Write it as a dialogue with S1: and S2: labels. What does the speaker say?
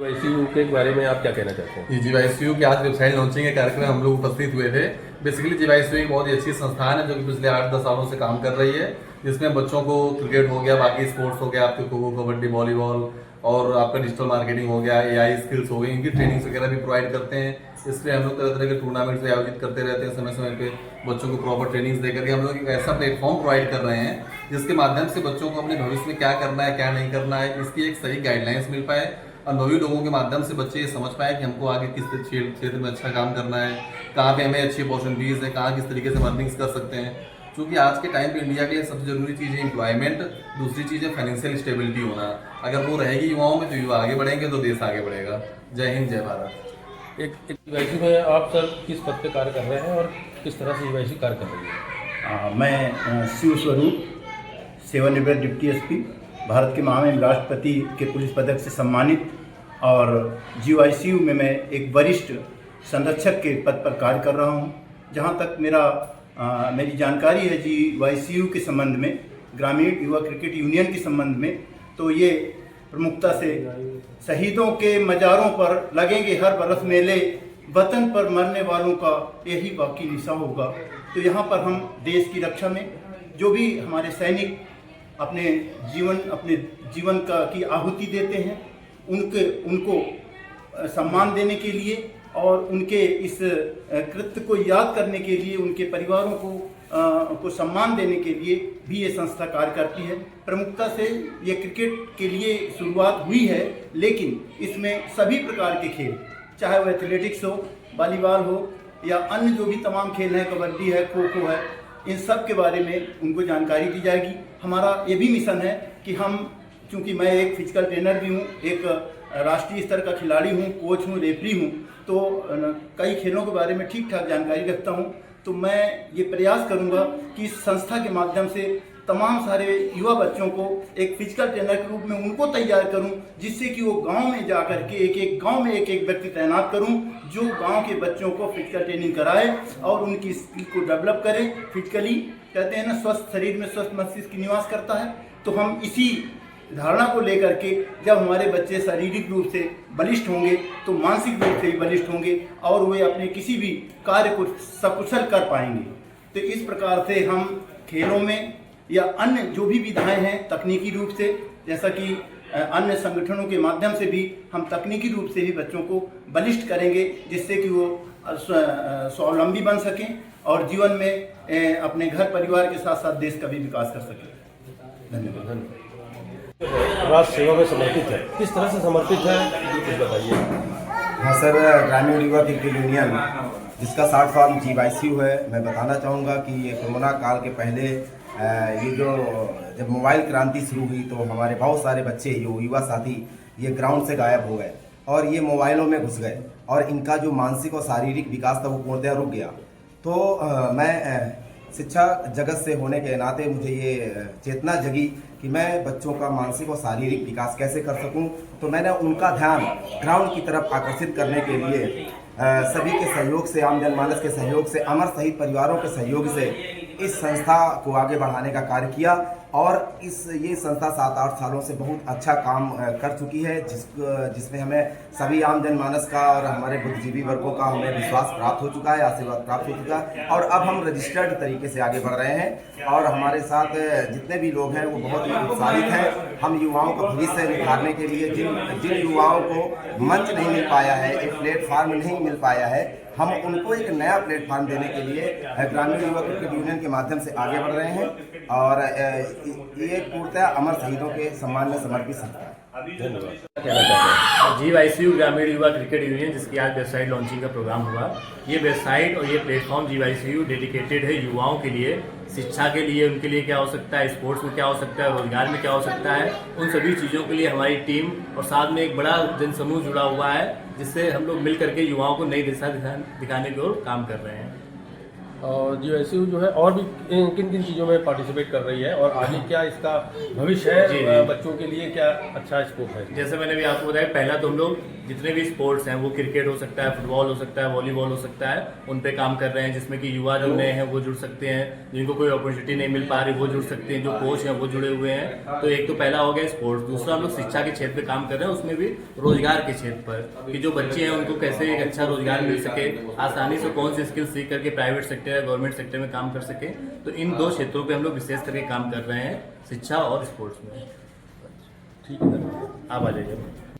S1: जीवाईसीयू के बारे में आप क्या कहना चाहते हैं?
S2: जीवाईसीयू की आज वेबसाइट लॉन्चिंग के कार्यक्रम में हम लोग उपस्थित हुए थे। बेसिकली जीवाईसीयू एक बहुत ही अच्छी संस्थान है जो कि पिछले 8-10 सालों से काम कर रही है, जिसमें बच्चों को क्रिकेट हो गया, बाकी स्पोर्ट्स हो गया, आपके खो खो, कबड्डी, वॉलीबॉल और आपका डिजिटल मार्केटिंग हो गया, एआई स्किल्स हो गई, इनकी ट्रेनिंग्स वगैरह भी प्रोवाइड करते हैं। इसलिए हम लोग तरह तरह के टूर्नामेंट्स भी आयोजित करते रहते हैं समय समय पे। बच्चों को प्रॉपर ट्रेनिंग्स देकर के हम लोग एक ऐसा प्लेटफॉर्म प्रोवाइड कर रहे हैं जिसके माध्यम से बच्चों को अपने भविष्य में क्या करना है, क्या नहीं करना है, इसकी एक सही गाइडलाइंस मिल पाए। अनुभवी लोगों के माध्यम से बच्चे ये समझ पाए कि हमको आगे किस क्षेत्र में अच्छा काम करना है, कहाँ पे हमें अच्छी अपॉर्चुनिटीज़ है, कहाँ किस तरीके से अर्निंग्स कर सकते हैं। क्योंकि आज के टाइम पे इंडिया के लिए सबसे जरूरी चीज़ है एम्प्लॉयमेंट, दूसरी चीज़ है फाइनेंशियल स्टेबिलिटी होना। अगर वो रहेगी युवाओं में तो युवा आगे बढ़ेंगे तो देश आगे बढ़ेगा। जय हिंद, जय भारत।
S1: एक जीवाईसी में आप सर किस पद पे कार्य कर रहे हैं और किस तरह से जीवाईसी कार्य कर रही है?
S3: मैं शिव स्वरूप, सेवानिवृत्त डिप्टी एसपी, भारत के महामहिम राष्ट्रपति के पुलिस पदक से सम्मानित, और जीवाईसीयू में मैं एक वरिष्ठ संरक्षक के पद पर कार्य कर रहा हूं। जहां तक मेरी जानकारी है जीवाईसीयू के संबंध में, ग्रामीण युवा क्रिकेट यूनियन के संबंध में, तो ये प्रमुखता से शहीदों के मज़ारों पर लगेंगे हर बरस मेले, वतन पर मरने वालों का यही बाकी निशा होगा। तो यहाँ पर हम देश की रक्षा में जो भी हमारे सैनिक अपने जीवन की आहुति देते हैं, उनको सम्मान देने के लिए और उनके इस कृत्य को याद करने के लिए, उनके परिवारों को सम्मान देने के लिए भी ये संस्था कार्य करती है। प्रमुखता से ये क्रिकेट के लिए शुरुआत हुई है, लेकिन इसमें सभी प्रकार के खेल, चाहे वो एथलेटिक्स हो, वॉलीबॉल हो या अन्य जो भी तमाम खेल हैं, कबड्डी है, खो खो है, इन सब के बारे में उनको जानकारी दी जाएगी। हमारा ये भी मिशन है कि चूँकि मैं एक फिजिकल ट्रेनर भी हूँ, एक राष्ट्रीय स्तर का खिलाड़ी हूँ, कोच हूँ, रेफरी हूँ, तो कई खेलों के बारे में ठीक ठाक जानकारी रखता हूँ। तो मैं ये प्रयास करूँगा कि इस संस्था के माध्यम से तमाम सारे युवा बच्चों को एक फिजिकल ट्रेनर के रूप में उनको तैयार करूं, जिससे कि वो गांव में जाकर के एक गांव में एक व्यक्ति तैनात करूं जो गांव के बच्चों को फिजिकल ट्रेनिंग कराए और उनकी स्किल को डेवलप करे। फिजिकली कहते हैं ना, स्वस्थ शरीर में स्वस्थ मस्तिष्क निवास करता है। तो हम इसी धारणा को लेकर के जब हमारे बच्चे शारीरिक रूप से बलिष्ठ होंगे तो मानसिक रूप से भी बलिष्ठ होंगे और वे अपने किसी भी कार्य को सकुशल कर पाएंगे। तो इस प्रकार से हम खेलों में या अन्य जो भी विधाएं हैं तकनीकी रूप से, जैसा कि अन्य संगठनों के माध्यम से भी हम तकनीकी रूप से भी बच्चों को बलिष्ठ करेंगे, जिससे कि वो स्वावलंबी बन सकें और जीवन में अपने घर परिवार के साथ साथ देश का भी विकास कर सकें।
S1: धन्यवाद। राष्ट्र सेवा में समर्पित है, किस तरह से समर्पित है कुछ बताइए।
S4: हाँ सर, ग्रामीण युवा क्रिकेट यूनियन जिसका शॉर्ट फॉर्म जीवाईसीयू है, मैं बताना चाहूँगा कि ये कोरोना काल के पहले जब मोबाइल क्रांति शुरू हुई तो हमारे बहुत सारे बच्चे युवा साथी ये ग्राउंड से गायब हो गए और ये मोबाइलों में घुस गए और इनका जो मानसिक और शारीरिक विकास था वो पूर्णतः रुक गया। तो मैं शिक्षा जगत से होने के नाते मुझे ये चेतना जगी कि मैं बच्चों का मानसिक और शारीरिक विकास कैसे कर सकूं। तो मैंने उनका ध्यान ग्राउंड की तरफ आकर्षित करने के लिए सभी के सहयोग से, आम जनमानस के सहयोग से, अमर शहीद परिवारों के सहयोग से इस संस्था को आगे बढ़ाने का कार्य किया और ये संस्था 7-8 सालों से बहुत अच्छा काम कर चुकी है, जिसमें हमें सभी आम जनमानस का और हमारे बुद्धिजीवी वर्गों का हमें विश्वास प्राप्त हो चुका है, आशीर्वाद प्राप्त हो चुका है और अब हम रजिस्टर्ड तरीके से आगे बढ़ रहे हैं और हमारे साथ जितने भी लोग हैं वो बहुत ही उत्साहित हैं। हम युवाओं का भविष्य निखारने के लिए जिन युवाओं को मंच नहीं मिल पाया है, एक प्लेटफार्म नहीं मिल पाया है, हम उनको एक नया प्लेटफार्म देने के लिए ग्रामीण युवा क्रिकेट यूनियन के माध्यम से आगे बढ़ रहे हैं और ये पूर्णतः अमर शहीदों के सम्मान में समर्पित संस्था है।
S5: जीवाईसीयू ग्रामीण युवा क्रिकेट यूनियन, जिसकी आज वेबसाइट लॉन्चिंग का प्रोग्राम हुआ। ये वेबसाइट और ये प्लेटफॉर्म जीवाईसीयू डेडिकेटेड है युवाओं के लिए, शिक्षा के लिए उनके लिए क्या हो सकता है, स्पोर्ट्स में क्या हो सकता है, रोजगार में क्या हो सकता है, उन सभी चीज़ों के लिए हमारी टीम और साथ में एक बड़ा जनसमूह जुड़ा हुआ है, जिससे हम लोग मिल करके युवाओं को नई दिशा दिखाने की ओर काम कर रहे हैं।
S1: और जीवाईसीयू जो है और भी किन किन चीज़ों में पार्टिसिपेट कर रही है और आगे क्या इसका भविष्य है,
S5: जी, जी।
S1: बच्चों के लिए क्या अच्छा स्कोप है?
S5: जैसे मैंने भी आपको बताया, पहला तो हम लोग जितने भी स्पोर्ट्स हैं, वो क्रिकेट हो सकता है, फुटबॉल हो सकता है, वॉलीबॉल हो सकता है, उन पे काम कर रहे हैं, जिसमें कि युवा जो नए हैं वो जुड़ सकते हैं, जिनको कोई अपॉर्चुनिटी नहीं मिल पा रही वो जुड़ सकते हैं, जो कोच हैं वो जुड़े हुए हैं। तो एक तो पहला हो गया स्पोर्ट्स। दूसरा हम लोग शिक्षा के क्षेत्र पे काम कर रहे हैं, उसमें भी रोजगार के क्षेत्र पर कि जो बच्चे हैं उनको कैसे एक अच्छा रोजगार मिल सके, आसानी से कौन सी स्किल सीख करके प्राइवेट सेक्टर या गवर्नमेंट सेक्टर में काम कर सके। तो इन दो क्षेत्रों पे हम लोग विशेष करके काम कर रहे हैं, शिक्षा और स्पोर्ट्स में।
S1: ठीक है, धन्यवाद।
S5: आप आ जाइए।